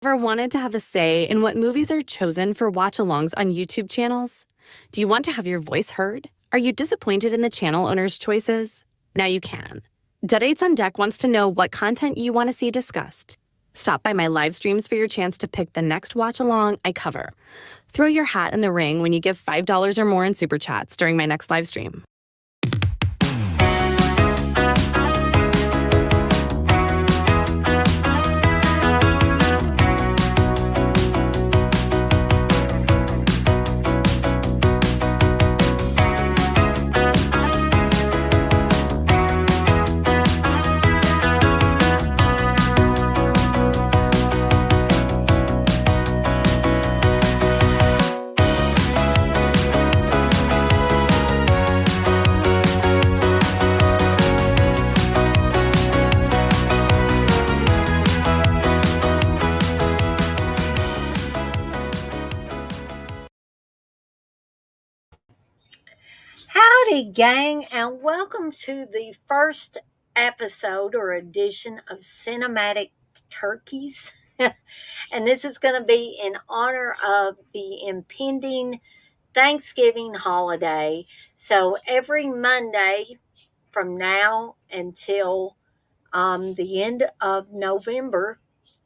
Ever wanted to have a say in what movies are chosen for watch-alongs on YouTube channels? Do you want to have your voice heard? Are you disappointed in the channel owner's choices? Now you can. Deadates on Deck wants to know what content you want to see discussed. Stop by my live streams for your chance to pick the next watch-along I cover. Throw your hat in the ring when you give $5 or more in Super Chats during my next live stream. Howdy, gang, and welcome to the first episode or edition of Cinematic Turkeys. And this is going to be in honor of the impending Thanksgiving holiday. So every Monday from now until the end of November,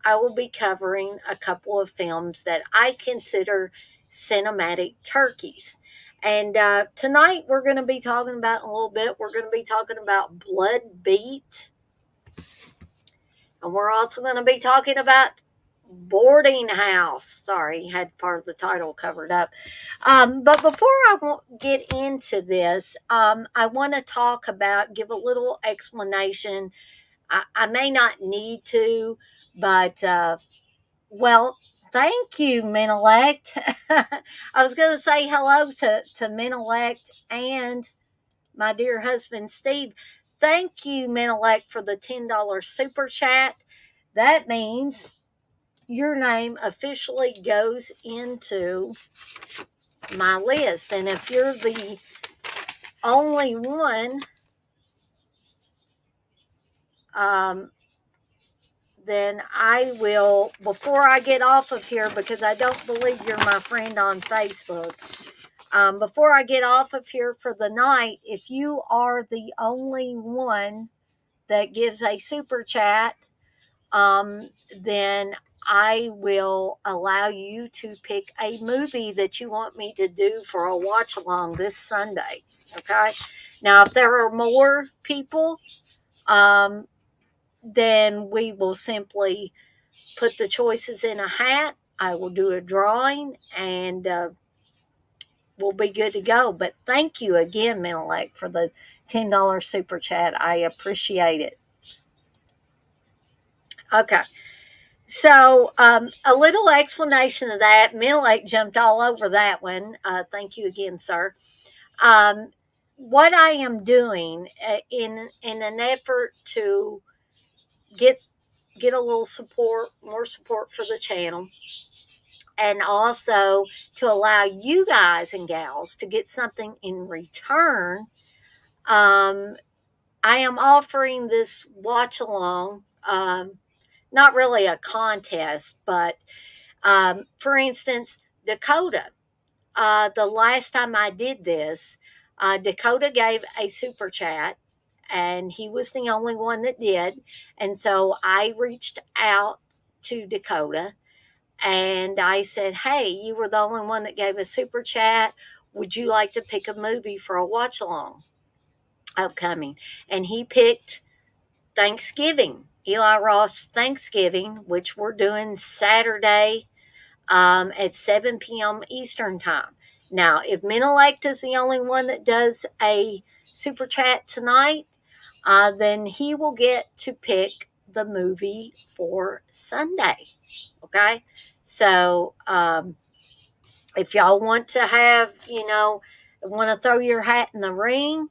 I will be covering a couple of films that I consider cinematic turkeys. And tonight we're going to be talking about a little bit. We're going to be talking about Bloodbeat. And we're also going to be talking about Boarding House. Sorry, had part of the title covered up. But before I get into this, I want to give a little explanation. I may not need to, but well, thank you, Menelect. I was going to say hello to Menelect and my dear husband, Steve. Thank you, Menelect, for the $10 super chat. That means your name officially goes into my list. And if you're the only one, then I will, before I get off of here, because I don't believe you're my friend on Facebook, before I get off of here for the night, if you are the only one that gives a super chat, then I will allow you to pick a movie that you want me to do for a watch along this Sunday. Okay. Now, if there are more people, then we will simply put the choices in a hat. I will do a drawing and we'll be good to go. But thank you again, Menelec, for the $10 super chat. I appreciate it. Okay. So a little explanation of that. Menelec jumped all over that one. Thank you again, sir. What I am doing in an effort to get a little support, more support for the channel, and also to allow you guys and gals to get something in return, I am offering this watch along, not really a contest, but for instance, Dakota. The last time I did this, Dakota gave a super chat, and he was the only one that did. And so I reached out to Dakota and I said, hey, you were the only one that gave a super chat. Would you like to pick a movie for a watch along upcoming? And he picked Thanksgiving, Eli Ross Thanksgiving, which we're doing Saturday at 7 p.m. Eastern Time. Now, if Menelect is the only one that does a super chat tonight, then he will get to pick the movie for Sunday. Okay? So, if y'all want to have, want to throw your hat in the ring,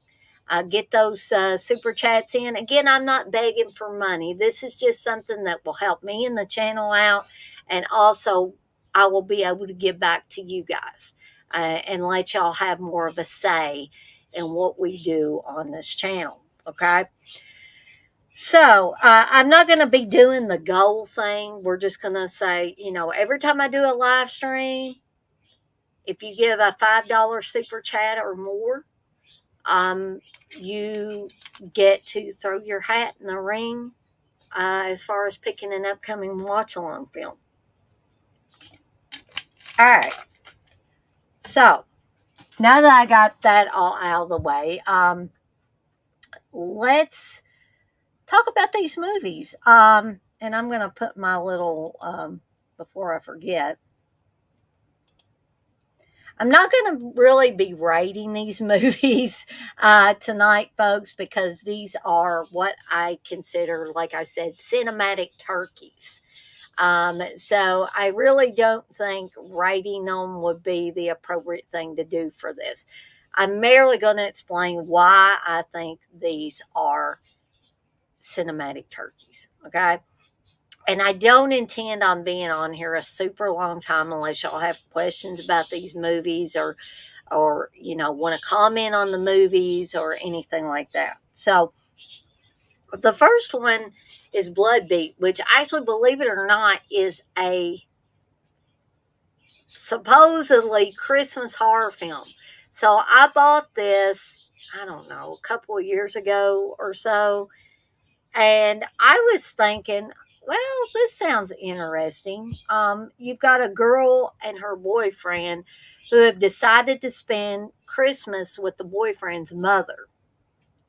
get those super chats in. Again, I'm not begging for money. This is just something that will help me and the channel out. And also, I will be able to give back to you guys and let y'all have more of a say in what we do on this channel. Okay. So I'm not going to be doing the goal thing. We're just going to say, every time I do a live stream, if you give a $5 super chat or more, you get to throw your hat in the ring as far as picking an upcoming watch along film. All right. So now that I got that all out of the way, let's talk about these movies. And I'm going to put my little, before I forget, I'm not going to really be rating these movies tonight, folks, because these are what I consider, like I said, cinematic turkeys. So I really don't think rating them would be the appropriate thing to do for this. I'm merely going to explain why I think these are cinematic turkeys. Okay. And I don't intend on being on here a super long time unless y'all have questions about these movies or want to comment on the movies or anything like that. So the first one is Bloodbeat, which actually, believe it or not, is a supposedly Christmas horror film. So I bought this, I don't know, a couple of years ago or so. And I was thinking, well, this sounds interesting. You've got a girl and her boyfriend who have decided to spend Christmas with the boyfriend's mother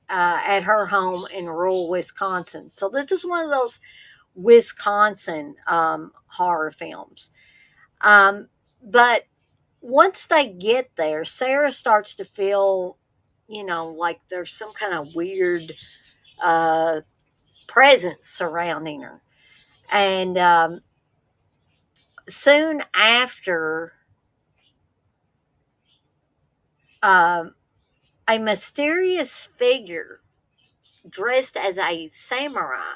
at her home in rural Wisconsin. So this is one of those Wisconsin horror films. But once they get there, Sarah starts to feel, like there's some kind of weird presence surrounding her. And soon after, a mysterious figure dressed as a samurai,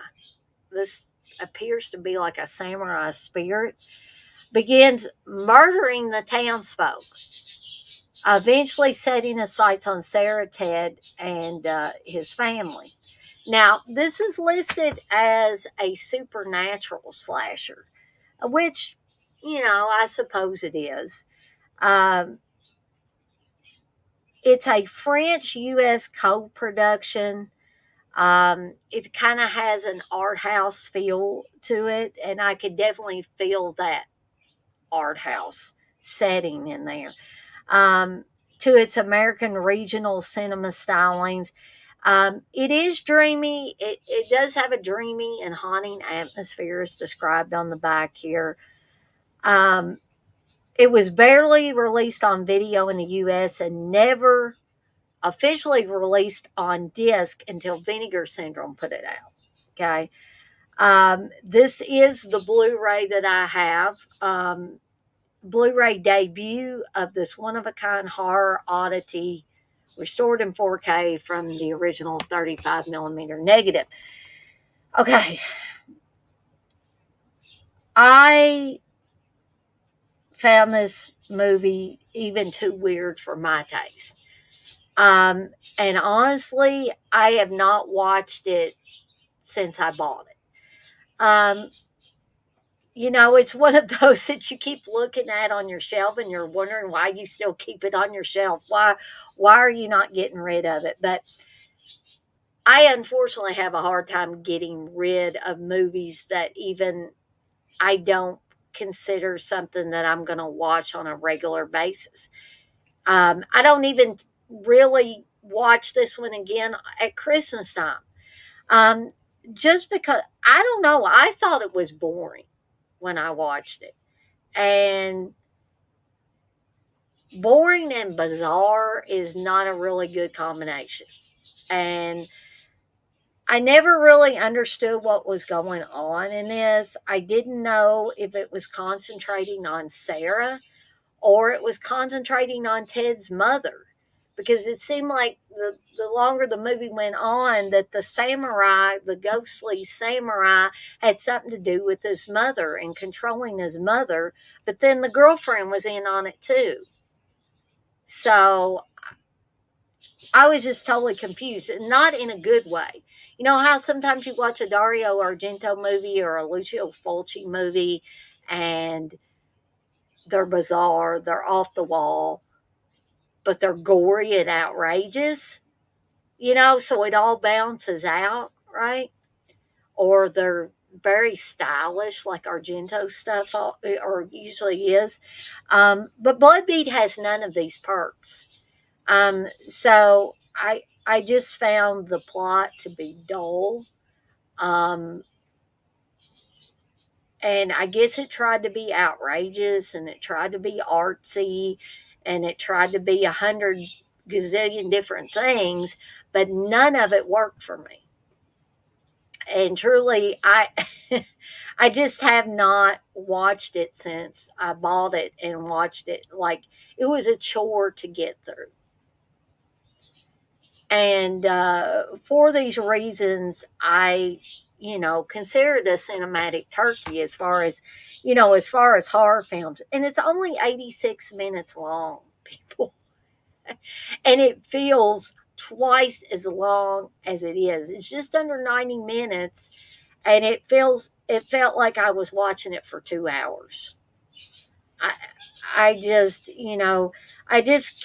this appears to be like a samurai spirit, begins murdering the townsfolk, eventually setting his sights on Sarah, Ted, and his family. Now, this is listed as a supernatural slasher, which, I suppose it is. It's a French U.S. co-production. It kind of has an art house feel to it, and I could definitely feel that art house setting in there. To its American regional cinema stylings. It is dreamy. It does have a dreamy and haunting atmosphere, as described on the back here. It was barely released on video in the U.S. and never officially released on disc until Vinegar Syndrome put it out. Okay. This is the Blu-ray that I have. Blu-ray debut of this one-of-a-kind horror oddity restored in 4K from the original 35 millimeter negative. Okay. I found this movie even too weird for my taste. And honestly, I have not watched it since I bought it. It's one of those that you keep looking at on your shelf and you're wondering why you still keep it on your shelf. Why are you not getting rid of it? But I unfortunately have a hard time getting rid of movies that even I don't consider something that I'm going to watch on a regular basis. I don't even really watch this one again at Christmas time. Just because, I don't know, I thought it was boring when I watched it. And boring and bizarre is not a really good combination. And I never really understood what was going on in this. I didn't know if it was concentrating on Sarah or it was concentrating on Ted's mother, because it seemed like the longer the movie went on that the samurai, the ghostly samurai, had something to do with his mother and controlling his mother, but then the girlfriend was in on it too. So I was just totally confused, and not in a good way. You know how sometimes you watch a Dario Argento movie or a Lucio Fulci movie, and they're bizarre, they're off the wall, but they're gory and outrageous, so it all balances out, right? Or they're very stylish, like Argento stuff, or usually is. But Bloodbeat has none of these perks. So I just found the plot to be dull. Um, and I guess it tried to be outrageous, and it tried to be artsy, and it tried to be 100 gazillion different things, but none of it worked for me. And truly, I just have not watched it since I bought it and watched it. Like, it was a chore to get through. And for these reasons, I consider it a cinematic turkey as far as horror films. And it's only 86 minutes long, people. And it feels twice as long as it is. It's just under 90 minutes, and it felt like I was watching it for 2 hours. I I just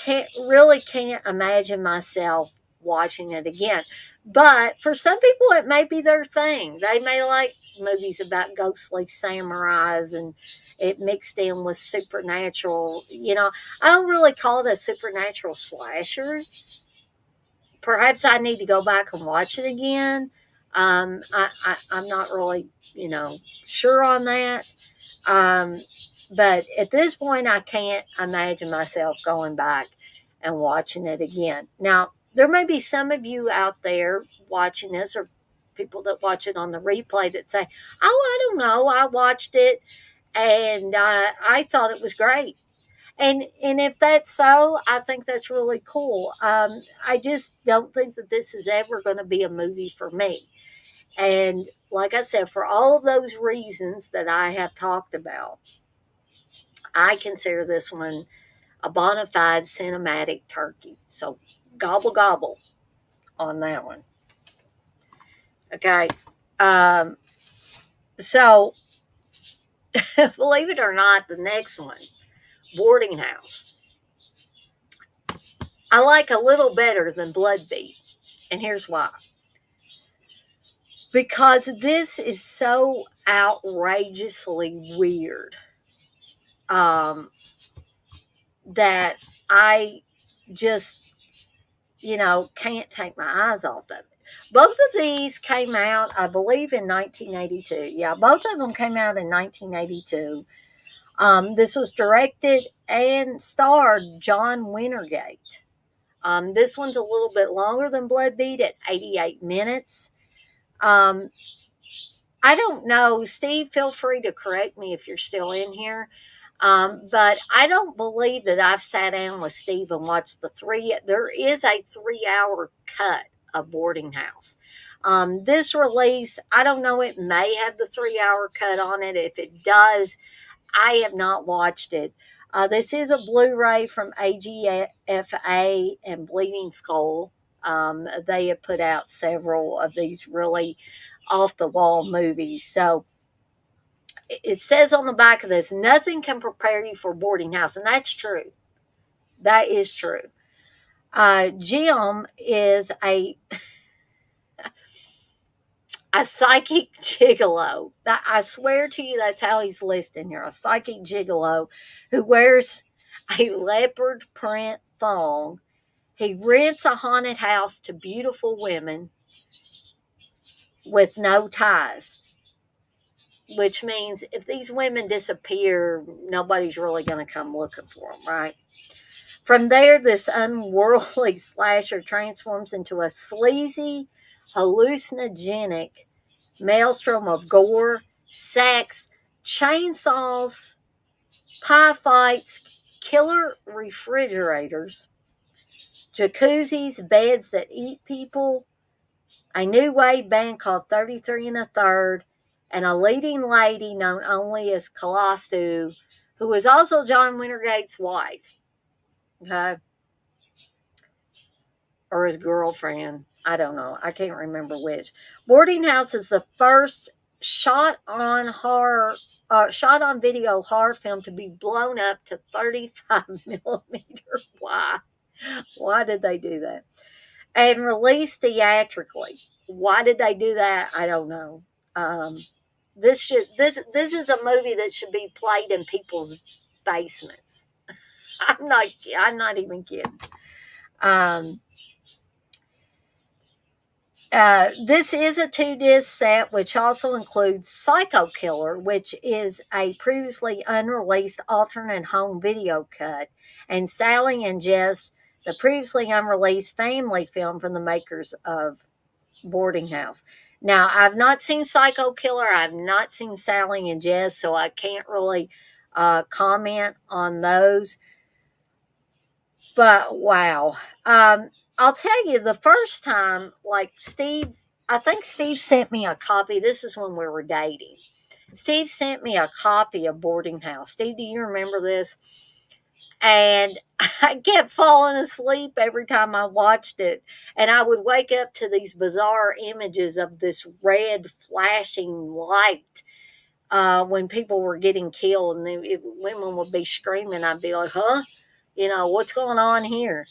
can't imagine myself watching it again. But for some people, it may be their thing. They may like movies about ghostly samurais and it mixed in with supernatural. I don't really call it a supernatural slasher. Perhaps I need to go back and watch it again. I'm not really, sure on that. Um, but at this point, I can't imagine myself going back and watching it again. Now, there may be some of you out there watching this, or people that watch it on the replay, that say, "Oh, I don't know, I watched it and I thought it was great." And if that's so, I think that's really cool. I just don't think that this is ever going to be a movie for me. And like I said, for all of those reasons that I have talked about, I consider this one a bona fide cinematic turkey. So gobble gobble on that one. Okay. Um, so believe it or not, the next one, Boarding House, I like a little better than Bloodbeat. And here's why. Because this is so outrageously weird, that I just, can't take my eyes off of it. Both of these came out, I believe, in 1982. Yeah, both of them came out in 1982. This was directed and starred John Wintergate. This one's a little bit longer than Bloodbeat at 88 minutes. Um, I don't know. Steve, feel free to correct me if you're still in here. But I don't believe that I've sat down with Steve and watched there is a 3 hour cut of Boarding House. This release, I don't know, it may have the 3 hour cut on it. If it does, I have not watched it. This is a Blu-ray from AGFA and Bleeding Skull. They have put out several of these really off the wall movies. So it says on the back of this, nothing can prepare you for Boarding House. And that's true. That is true. Jim is a psychic gigolo. I swear to you, that's how he's listed here. A psychic gigolo who wears a leopard print thong. He rents a haunted house to beautiful women with no ties, which means if these women disappear, nobody's really going to come looking for them, right? From there, this unworldly slasher transforms into a sleazy, hallucinogenic maelstrom of gore, sex, chainsaws, pie fights, killer refrigerators, jacuzzis, beds that eat people, a new wave band called 33 and a Third, and a leading lady known only as Colossu, who is also John Wintergate's wife. Okay. or his girlfriend. I don't know. I can't remember which. Boarding House is the first shot on video horror film to be blown up to 35 millimeter. Why? Why did they do that? And released theatrically. Why did they do that? I don't know. Um, this is a movie that should be played in people's basements. I'm not even kidding. Um, this is a 2-disc set, which also includes Psycho Killer, which is a previously unreleased alternate home video cut, and Sally and Jess, the previously unreleased family film from the makers of Boarding House. Now, I've not seen Psycho Killer. I've not seen Sally and Jess, so I can't really comment on those. But wow. I'll tell you, the first time, like I think Steve sent me a copy. This is when we were dating. Steve sent me a copy of Boarding House. Steve, do you remember this? And I kept falling asleep every time I watched it. And I would wake up to these bizarre images of this red flashing light when people were getting killed. And women would be screaming. I'd be like, huh? What's going on here?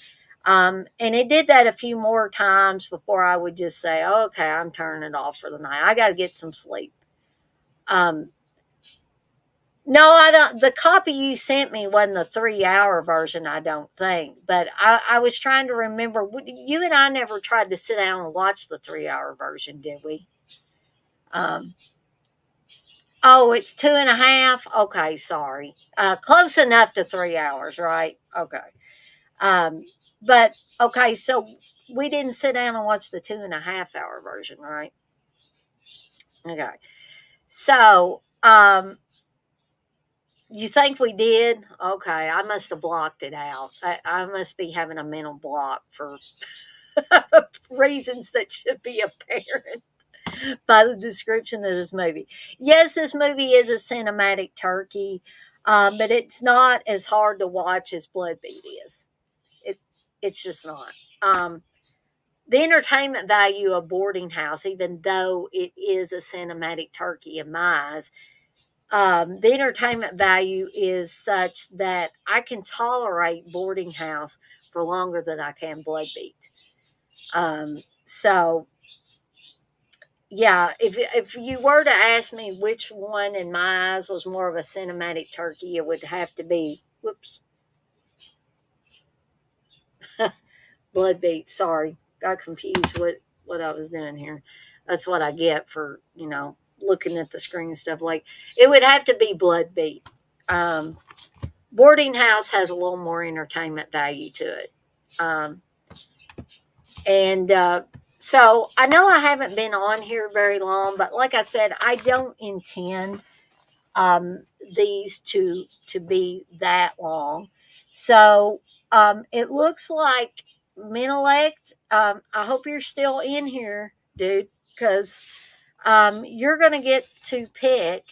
And it did that a few more times before I would just say, okay, I'm turning it off for the night. I got to get some sleep. No, I don't. The copy you sent me wasn't the 3-hour version, I don't think. But I was trying to remember. You and I never tried to sit down and watch the 3-hour version, did we? Oh, it's 2.5. Okay, sorry. Close enough to 3 hours, right? Okay. But okay, so we didn't sit down and watch the 2.5-hour version, right? Okay. So, you think we did? Okay, I must have blocked it out. I must be having a mental block for reasons that should be apparent by the description of this movie. Yes, this movie is a cinematic turkey, but it's not as hard to watch as Bloodbeat is. It's just not. The entertainment value of Boarding House, even though it is a cinematic turkey in my eyes, the entertainment value is such that I can tolerate Boarding House for longer than I can Bloodbeat. So, yeah, if you were to ask me which one in my eyes was more of a cinematic turkey, it would have to be, Bloodbeat. Sorry, got confused what I was doing here. That's what I get for looking at the screen and stuff. Like, it would have to be Bloodbeat. Boarding House has a little more entertainment value to it. So I know I haven't been on here very long, but like I said, I don't intend these to be that long. So it looks like Menelect. I hope you're still in here, dude, because you're going to get to pick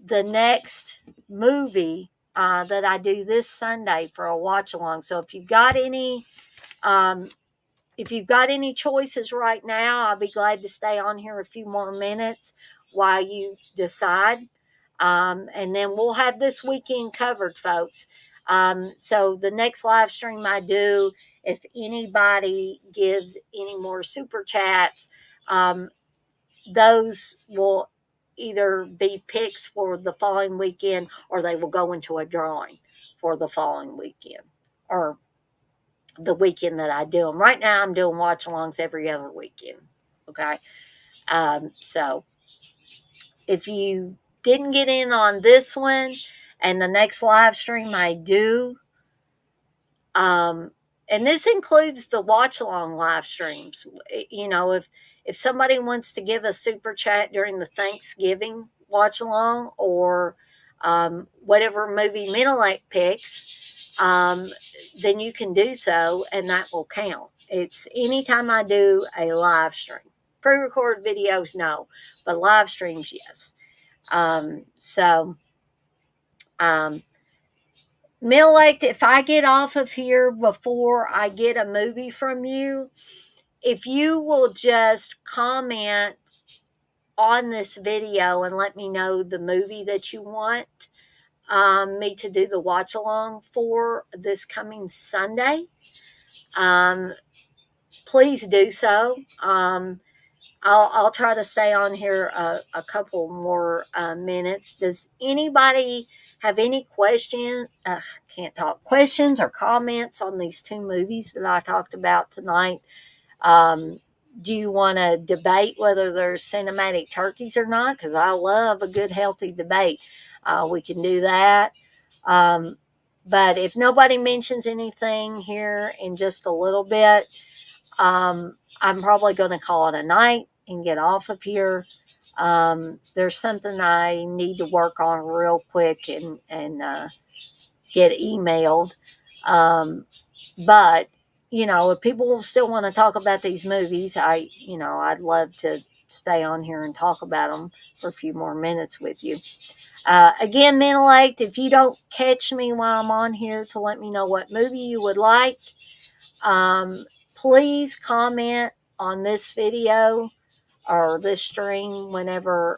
the next movie that I do this Sunday for a watch along. So if you've got any choices right now, I'll be glad to stay on here a few more minutes while you decide. And then we'll have this weekend covered, folks. So the next live stream I do, if anybody gives any more super chats, those will either be picks for the following weekend, or they will go into a drawing for the following weekend, or the weekend that I do them. Right now, I'm doing watch alongs every other weekend. Okay. So if you didn't get in on this one and the next live stream I do, and this includes the watch along live streams. If somebody wants to give a super chat during the Thanksgiving watch along, or whatever movie Menelect picks, then you can do so, and that will count. It's anytime I do a live stream. Pre-recorded videos, no, but live streams, yes. Mill Lake, if I get off of here before I get a movie from you, if you will just comment on this video and let me know the movie that you want me to do the watch along for this coming Sunday, please do so. I'll try to stay on here a couple more minutes. Does anybody have any questions or comments on these two movies that I talked about tonight? Do you want to debate whether they're cinematic turkeys or not? Because I love a good, healthy debate. We can do that. But if nobody mentions anything here in just a little bit, I'm probably going to call it a night and get off of here. There's something I need to work on real quick and get emailed. But if people still want to talk about these movies, I'd love to stay on here and talk about them for a few more minutes with you. Again, Mental Ache, if you don't catch me while I'm on here to let me know what movie you would like, please comment on this video or this stream whenever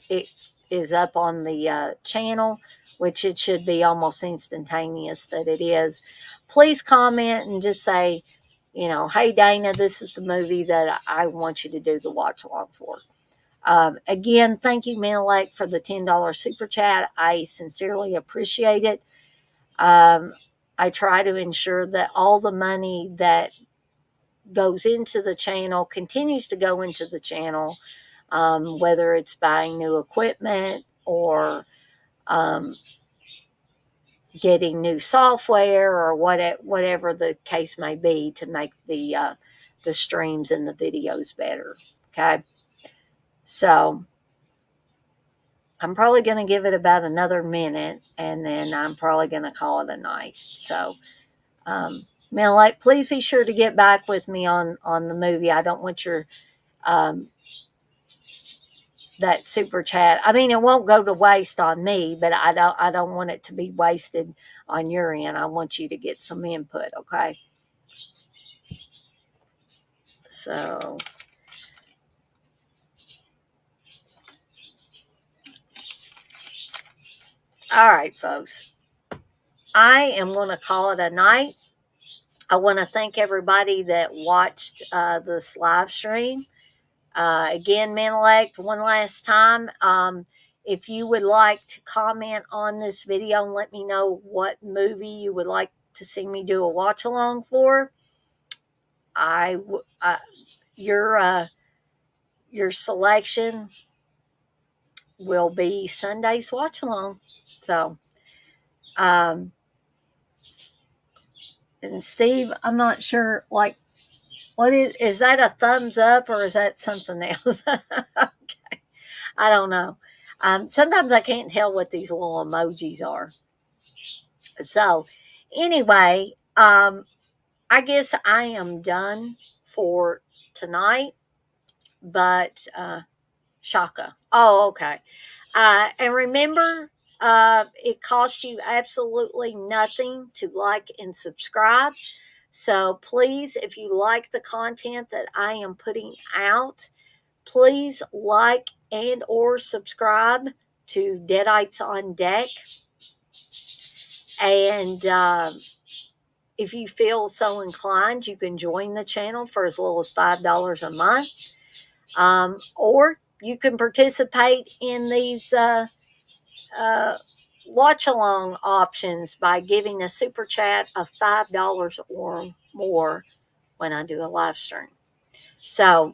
it is up on the channel, which it should be almost instantaneous that it is. Please comment and just say, hey, Dana, this is the movie that I want you to do the watch along for. Again, thank you, Mental Ache, for the $10 super chat. I sincerely appreciate it. I try to ensure that all the money that goes into the channel continues to go into the channel, whether it's buying new equipment or getting new software or whatever the case may be to make the streams and the videos better. Okay. So I'm probably going to give it about another minute and then I'm probably going to call it a night. So, Mental Ache, please be sure to get back with me on the movie. I don't want your that super chat. I mean, it won't go to waste on me, but I don't want it to be wasted on your end. I want you to get some input, okay? So, all right, folks. I am going to call it a night. I want to thank everybody that watched this live stream. Again, Mental Ache, one last time. If you would like to comment on this video and let me know what movie you would like to see me do a watch along for, your selection will be Sunday's watch along. So, and Steve, I'm not sure, what is that a thumbs up or is that something else? Okay. I don't know. Sometimes I can't tell what these little emojis are. So anyway, I guess I am done for tonight, but Shaka. Oh, okay. And remember, it costs you absolutely nothing to like and subscribe. So please, if you like the content that I am putting out, please like and or subscribe to Deadites on Deck. And if you feel so inclined, you can join the channel for as little as $5 a month. Or you can participate in these watch along options by giving a super chat of $5 or more when I do a live stream. So,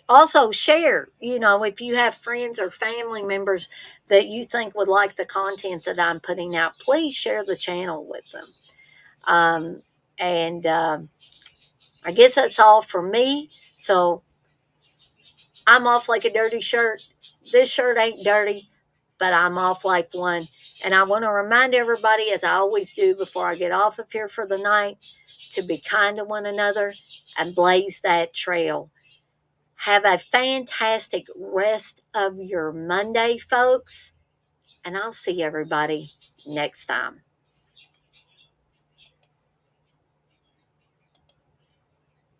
also share, if you have friends or family members that you think would like the content that I'm putting out, please share the channel with them. And I guess that's all for me. So I'm off like a dirty shirt. This shirt ain't dirty, but I'm off like one. And I want to remind everybody, as I always do before I get off of here for the night, to be kind to one another and blaze that trail. Have a fantastic rest of your Monday, folks, and I'll see everybody next time.